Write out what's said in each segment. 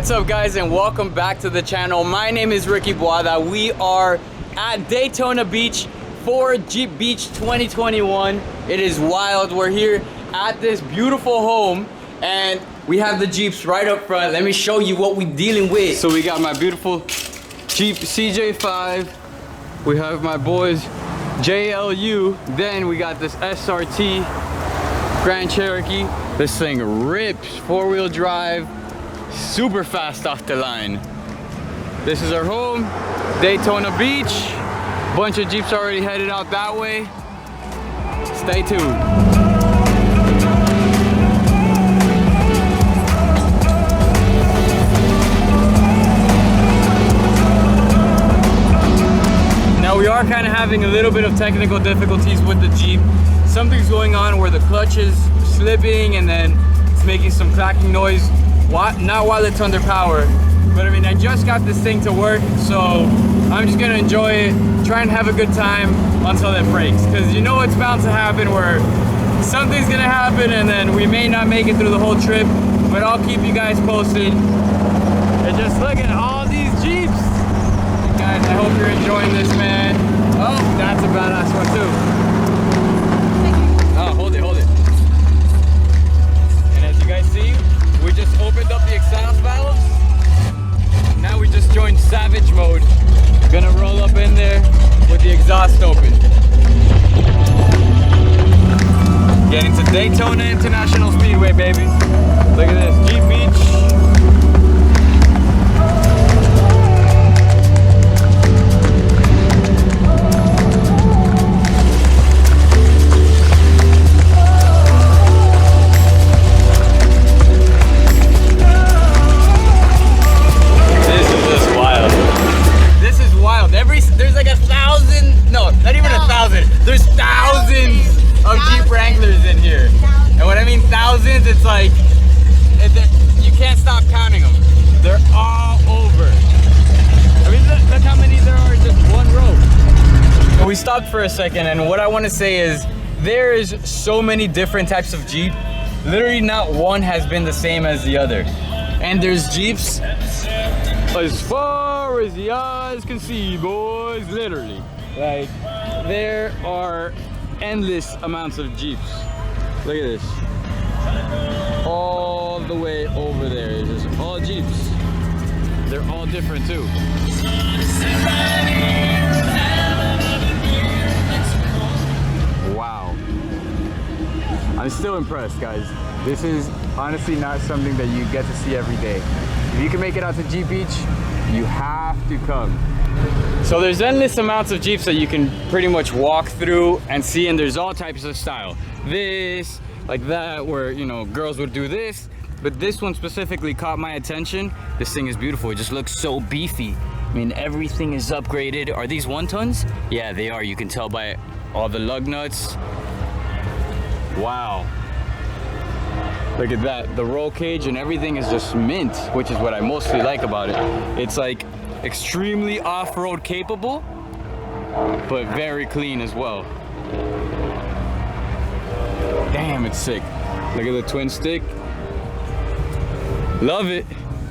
What's up guys, and welcome back to the channel. My name is Ricky Boada. We are at Daytona Beach for Jeep Beach 2021. It is wild. We're here at this beautiful home and we have the Jeeps right up front. Let me show you what we're dealing with. So we got my beautiful Jeep CJ5. We have my boys JLU. Then we got this SRT Grand Cherokee. This thing rips, four-wheel drive, super fast off the line. This is our home, Daytona Beach. Bunch of Jeeps already headed out that way. Stay tuned. Now we are kind of having a little bit of technical difficulties with the Jeep. Something's going on where the clutch is slipping and then it's making some clacking noise. Not while it's under power, but I mean, I just got this thing to work, so I'm just gonna enjoy it, try and have a good time until it breaks, because you know it's bound to happen where something's gonna happen and then we may not make it through the whole trip, but I'll keep you guys posted. And just look at all these Jeeps. Guys, I hope you're enjoying this, man. Oh, that's a badass one too. Oh, hold it. And as you guys see, we just opened up the exhaust valves. Now we just joined Savage mode. Gonna roll up in there with the exhaust open. Getting to Daytona International Speedway, baby. Look at this, Jeep Beach. There's thousands of Jeep Wranglers in here. And when I mean thousands, it's like, you can't stop counting them. They're all over. I mean, look how many there are in just one row. We stopped for a second, and what I want to say is, there is so many different types of Jeep. Literally not one has been the same as the other. And there's Jeeps as far as the eyes can see, boys, literally. Like, there are endless amounts of Jeeps. Look at this. All the way over there is just all Jeeps. They're all different too. Wow. I'm still impressed, guys. This is honestly not something that you get to see every day. If you can make it out to Jeep Beach, you have to come. So there's endless amounts of Jeeps that you can pretty much walk through and see, and there's all types of style. This, like that, where, you know, girls would do this, but this one specifically caught my attention. This thing is beautiful. It just looks so beefy. I mean, everything is upgraded. Are these 1-tons? Yeah, they are. You can tell by all the lug nuts. Wow. Look at that. The roll cage and everything is just mint, which is what I mostly like about it. It's like extremely off-road capable, but very clean as well. Damn, it's sick. Look at the twin stick. Love it.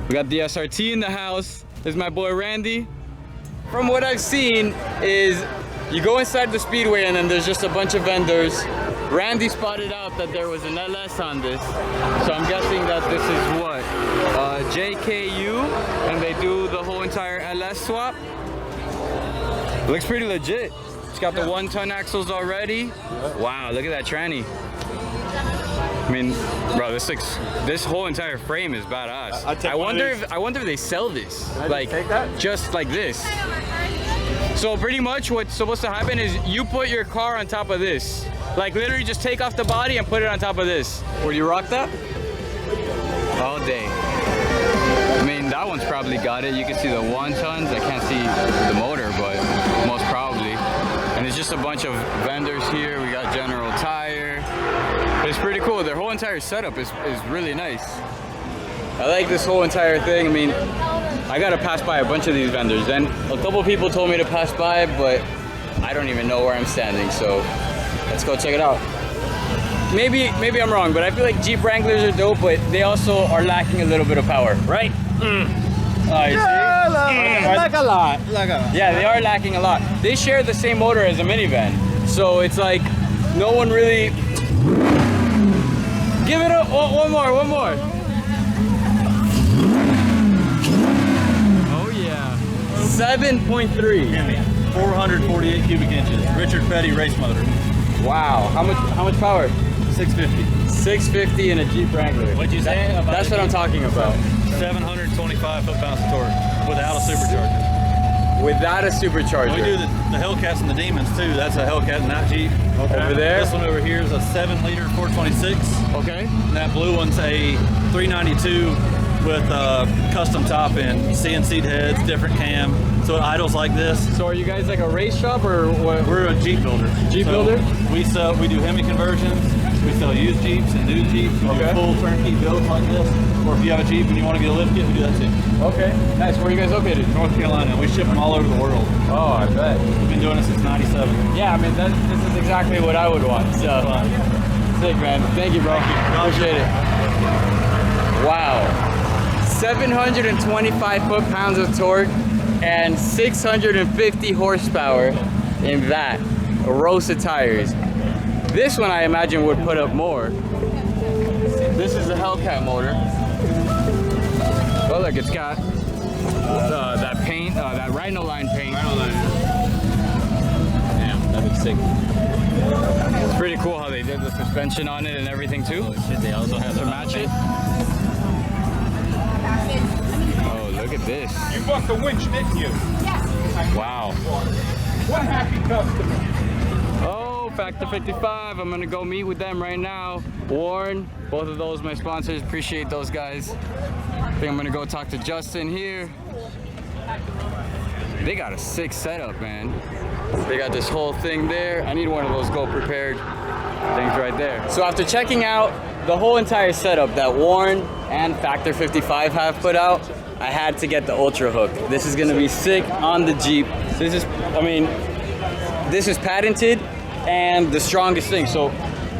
We got the SRT in the house. This is my boy Randy. From what I've seen is you go inside the speedway and then there's just a bunch of vendors. Randy spotted out that there was an LS on this, so I'm guessing that this is what? JKU, and they do the whole entire LS swap. Looks pretty legit. It's got the 1-ton axles already. Wow, look at that tranny. I mean, bro, this whole entire frame is badass. I wonder if they sell this, like just like this. So pretty much what's supposed to happen is you put your car on top of this. Like literally just take off the body and put it on top of this. Would you rock that? All day. I mean, that one's probably got it. You can see the 1-tons. I can't see the motor, but most probably. And it's just a bunch of vendors here. We got General Tire. But it's pretty cool. Their whole entire setup is really nice. I like this whole entire thing. I mean, I gotta pass by a bunch of these vendors. And a couple people told me to pass by, but I don't even know where I'm standing. So let's go check it out. Maybe I'm wrong, but I feel like Jeep Wranglers are dope, but they also are lacking a little bit of power, right? Like a lot. Yeah, they are lacking a lot. They share the same motor as a minivan, so it's like no one really. Give it up. One more. Oh yeah. 7.3. 448 cubic inches. Richard Petty race motor. Wow. How much power? 650. 650 in a Jeep Wrangler. What'd you say? That's what I'm talking about. 725 foot-pounds of torque without a supercharger. Without a supercharger. We do the Hellcats and the Demons too. That's a Hellcat in that Jeep. Okay. Over there. This one over here is a 7-liter 426. Okay. And that blue one's a 392 with custom top and CNC heads, different cam. So it idles like this. So are you guys like a race shop or what? We're a Jeep builder. Jeep builder? We do Hemi conversions. We sell used Jeeps and new Jeeps. We do full turnkey builds like this. Or if you have a Jeep and you want to get a lift kit, we do that too. Okay. Nice. Where are you guys located? North Carolina. We ship them all over the world. Oh, I bet. We've been doing it since '97. Yeah, I mean, this is exactly what I would want. So, sick, man. Thank you, bro. Appreciate it. Wow. 725 foot-pounds of torque and 650 horsepower in that. A roast of tires. This one I imagine would put up more. This is the Hellcat motor. Oh look, it's got that paint, that Rhino line paint. Damn, that looks sick. It's pretty cool how they did the suspension on it and everything too. Oh shit, they also have to match it. Oh, look at this. You bought the winch, didn't you? Yes. Wow. One happy customer. Oh, Factor 55. I'm gonna go meet with them right now. Warren, both of those my sponsors. Appreciate those guys. I think I'm gonna go talk to Justin here. They got a sick setup, man. They got this whole thing there. I need one of those Go Prepared things right there. So after checking out the whole entire setup that Warren and Factor 55 have put out, I had to get the Ultra Hook. This is gonna be sick on the Jeep. This is, I mean, this is patented and the strongest thing. So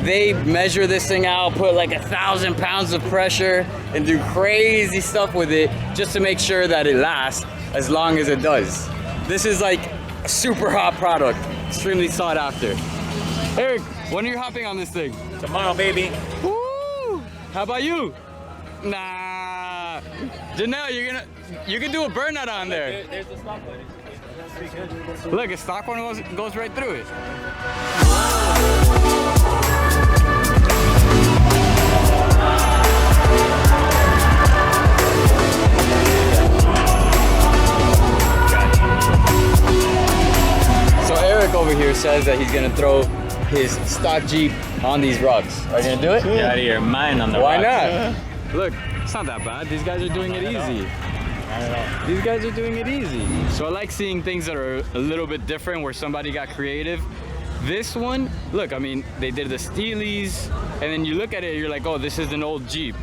they measure this thing out, put like 1,000 pounds of pressure and do crazy stuff with it just to make sure that it lasts as long as it does. This is like a super hot product, extremely sought after. Eric, when are you hopping on this thing? Tomorrow, baby. Woo! How about you? Nah. Janelle, you can do a burnout on there. There's the stock one. Look, a stock one goes right through it. So Eric over here says that he's gonna throw his stock Jeep on these rugs. Are you gonna do it? Get out of here, mine on the Why rocks. not? Look, it's not that bad. These guys are doing it easy. These guys are doing it easy. So I like seeing things that are a little bit different where somebody got creative. This one, look, I mean, they did the Steelies, and then you look at it, you're like, oh, this is an old Jeep.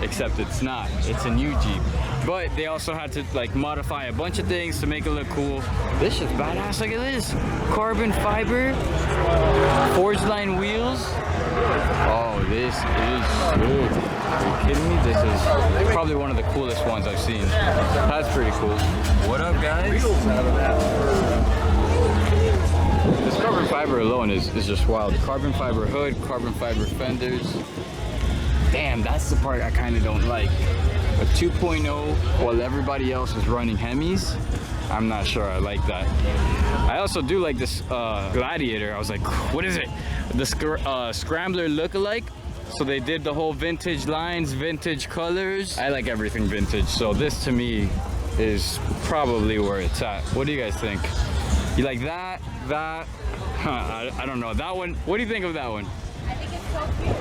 Except it's not, it's a new Jeep. But they also had to like modify a bunch of things to make it look cool. This is badass, look at this. Carbon fiber, forged line wheels. Oh, this is sick. Are you kidding me? This is probably one of the coolest ones I've seen. That's pretty cool. What up, guys? This carbon fiber alone is just wild. Carbon fiber hood, carbon fiber fenders. Damn, that's the part I kind of don't like. A 2.0 while everybody else is running Hemis. I'm not sure I like that. I also do like this Gladiator. I was like, what is it? The Scrambler look-alike. So they did the whole vintage lines, vintage colors. I like everything vintage. So this to me is probably where it's at. What do you guys think? You like that? That? Huh, I don't know. That one, what do you think of that one? I think it's so cute.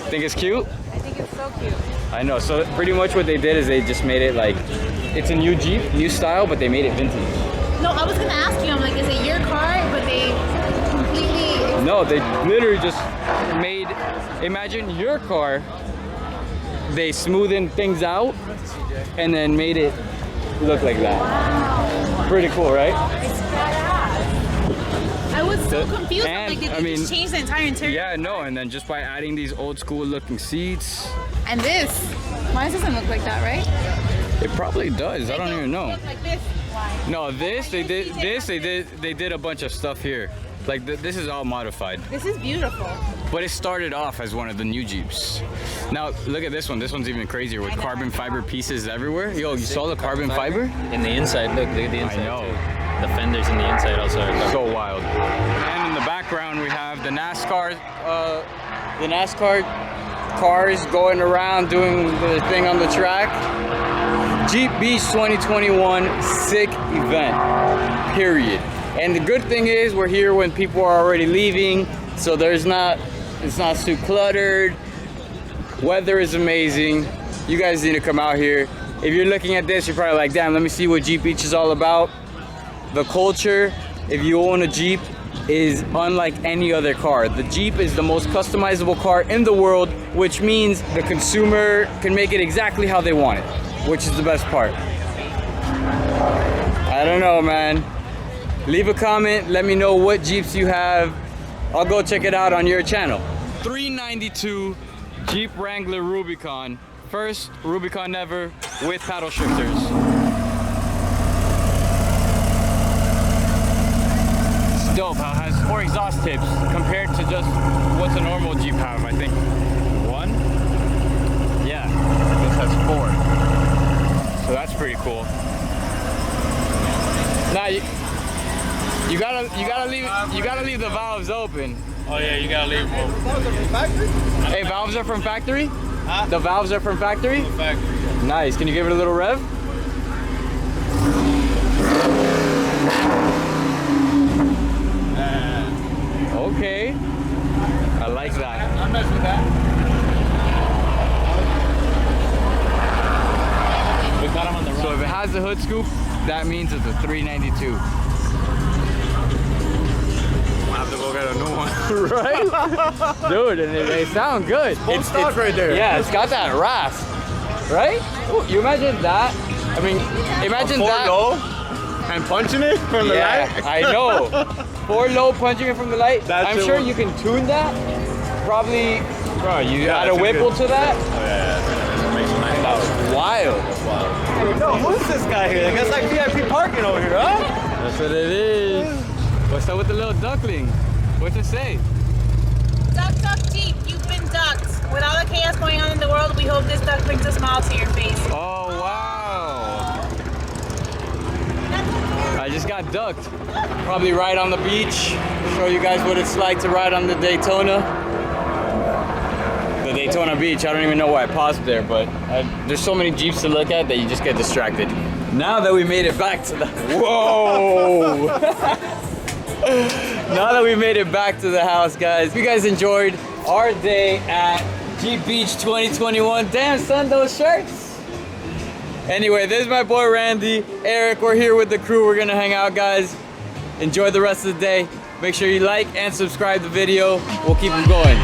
Think it's cute? I think it's so cute. I know, so pretty much what they did is they just made it like, it's a new Jeep, new style, but they made it vintage. No, I was gonna ask you, I'm like, is it your car? But they completely... No, they literally just made, imagine your car, they smoothened things out and then made it look like that. Wow. Pretty cool, right? It's badass. I was so confused. I'm like, did they just change the entire interior? Yeah, no, and then just by adding these old school looking seats. And this, mine doesn't look like that, right? It probably does. I don't even know. Look like this. Why? No, they did a bunch of stuff here. Like this is all modified. This is beautiful. But it started off as one of the new Jeeps. Now look at this one. This one's even crazier with carbon fiber pieces everywhere. Yo, you saw the carbon fiber? In the inside, look at the inside. I know. Too. The fenders in the inside also are So wild. And in the background we have the NASCAR cars going around doing their thing on the track. Jeep Beach 2021, sick event, period. And the good thing is we're here when people are already leaving, so it's not too cluttered. Weather is amazing. You guys need to come out here. If you're looking at this, you're probably like, damn, let me see what Jeep Beach is all about. The culture, if you own a Jeep, is unlike any other car. The Jeep is the most customizable car in the world, which means the consumer can make it exactly how they want it, which is the best part. I don't know, man. Leave a comment, let me know what Jeeps you have. I'll go check it out on your channel. 392 Jeep Wrangler Rubicon. First Rubicon ever with paddle shifters. It's dope how it has 4 exhaust tips compared to just what's a normal Jeep have, I think. 1? Yeah, this has 4. So that's pretty cool. Now you gotta leave the valves open. Oh yeah, you gotta leave them. Hey, valves are from factory? Huh? The valves are from factory? From factory. Nice. Can you give it a little rev? Okay. I like that. I'm messing with that. We got them on the So if it has the hood scoop, that means it's a 392. I have to go get a new one. Right? Dude, and they sound good. It's stock right there. Yeah, it's got that rasp. Right? Ooh, you imagine that? I mean, imagine that. Low and punching it from the light. I know. 4 low punching it from the light. I'm sure you can tune that. Probably, bro, you add a whipple to that. Oh yeah, makes it nice. That's wild. Yo, who's this guy here? That's like VIP parking over here, huh? That's what it is. What's up with the little duckling? What's it say? Duck, duck, Jeep, you've been ducked. With all the chaos going on in the world, we hope this duck brings a smile to your face. Oh, wow. I just got ducked. Probably ride on the beach. Show you guys what it's like to ride on the Daytona. The Daytona Beach. I don't even know why I paused there, but there's so many Jeeps to look at that you just get distracted. Now that we made it back to the... Whoa! Now that we made it back to the house, guys, if you guys enjoyed our day at Jeep Beach 2021. Damn, son, those shirts. Anyway, this is my boy Randy, Eric. We're here with the crew. We're gonna hang out, guys. Enjoy the rest of the day. Make sure you like and subscribe the video. We'll keep them going.